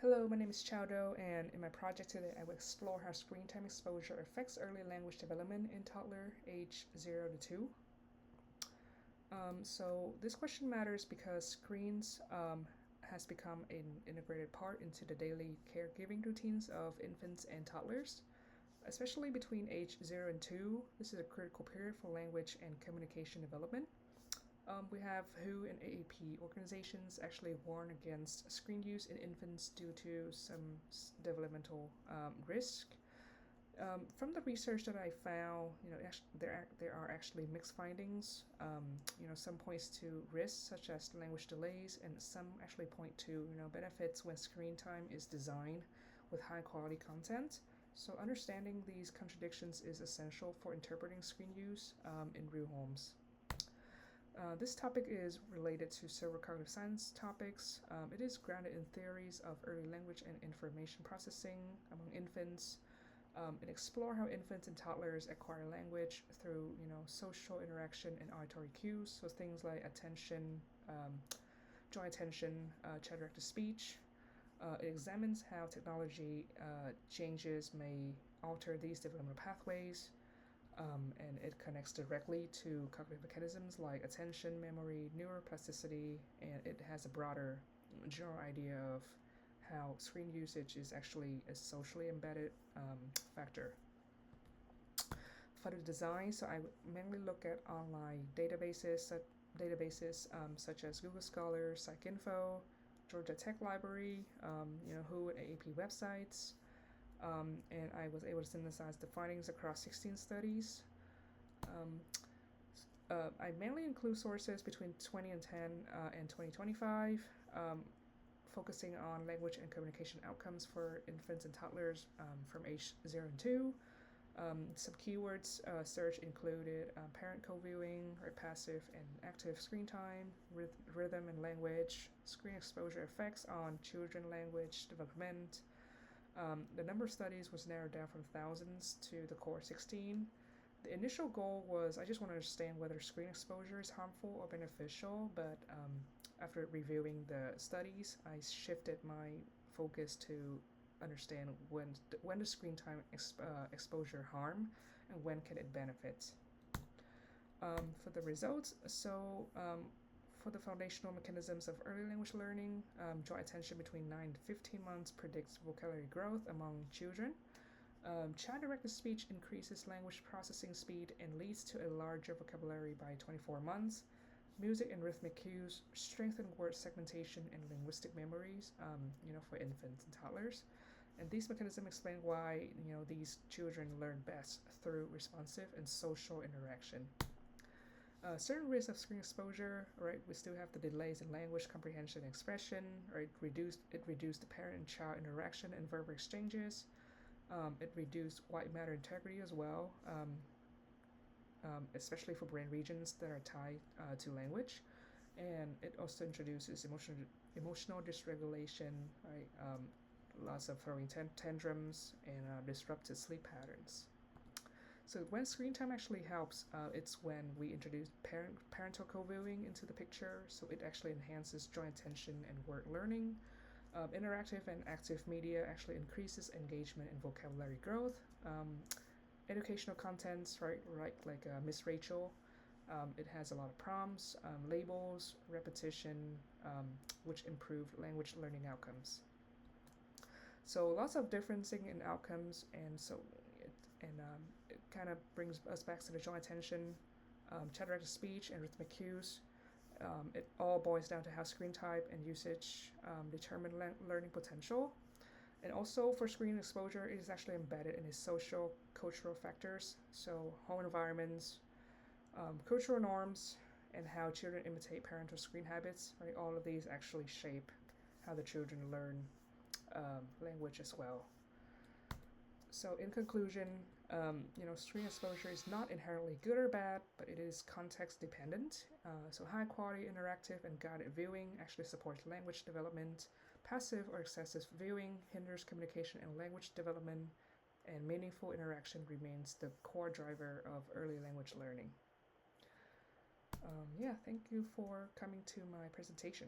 Hello, my name is Chau, and in my project today, I will explore how screen time exposure affects early language development in toddler age 0 to 2. So this question matters because screens has become an integrated part into the daily caregiving routines of infants and toddlers, especially between age 0 and 2. This is a critical period for language and communication development. We have WHO and AAP organizations actually warn against screen use in infants due to some developmental risk. From the research that I found, there are actually mixed findings. Some points to risks such as language delays, and some actually point to benefits when screen time is designed with high quality content. So understanding these contradictions is essential for interpreting screen use in real homes. This topic is related to several cognitive science topics. It is grounded in theories of early language and information processing among infants. It explores how infants and toddlers acquire language through, social interaction and auditory cues. So things like attention, joint attention, child-directed speech. It examines how technology changes may alter these developmental pathways. And it connects directly to cognitive mechanisms like attention, memory, neuroplasticity, and it has a broader general idea of how screen usage is actually a socially embedded factor. For the design, so I mainly look at online databases such as Google Scholar, PsycInfo, Georgia Tech Library, WHO and AAP websites, and I was able to synthesize the findings across 16 studies. I mainly include sources between 2010 and 2025, focusing on language and communication outcomes for infants and toddlers from age 0 and 2. Some keywords search included parent co-viewing, or passive and active screen time, rhythm and language, screen exposure effects on children language development. The number of studies was narrowed down from thousands to the core 16. The initial goal was I just want to understand whether screen exposure is harmful or beneficial, but after reviewing the studies, I shifted my focus to understand when does screen time exposure harm and when can it benefit. For the results, for the foundational mechanisms of early language learning, joint attention between 9 to 15 months predicts vocabulary growth among children. Child-directed speech increases language processing speed and leads to a larger vocabulary by 24 months. Music and rhythmic cues strengthen word segmentation and linguistic memories, for infants and toddlers. And these mechanisms explain why, these children learn best through responsive and social interaction. Certain risks of screen exposure, right? We still have the delays in language comprehension and expression, right? It reduced the parent and child interaction and verbal exchanges. It reduced white matter integrity as well, especially for brain regions that are tied to language. And it also introduces emotional dysregulation, right? Lots of throwing tantrums and disrupted sleep patterns. So when screen time actually helps, it's when we introduce parental co-viewing into the picture. So it actually enhances joint attention and word learning. Interactive and active media actually increases engagement and vocabulary growth. Educational contents, right, like Miss Rachel, it has a lot of prompts, labels, repetition, which improve language learning outcomes. So lots of differencing in outcomes, and it kind of brings us back to the joint attention, child-directed speech, and rhythmic cues. It all boils down to how screen type and usage determine learning potential. And also for screen exposure, it is actually embedded in its social, cultural factors. So home environments, cultural norms, and how children imitate parental screen habits, right? All of these actually shape how the children learn language as well. So in conclusion, screen exposure is not inherently good or bad, but it is context dependent. So high quality interactive and guided viewing actually supports language development. Passive or excessive viewing hinders communication and language development, and meaningful interaction remains the core driver of early language learning. Thank you for coming to my presentation.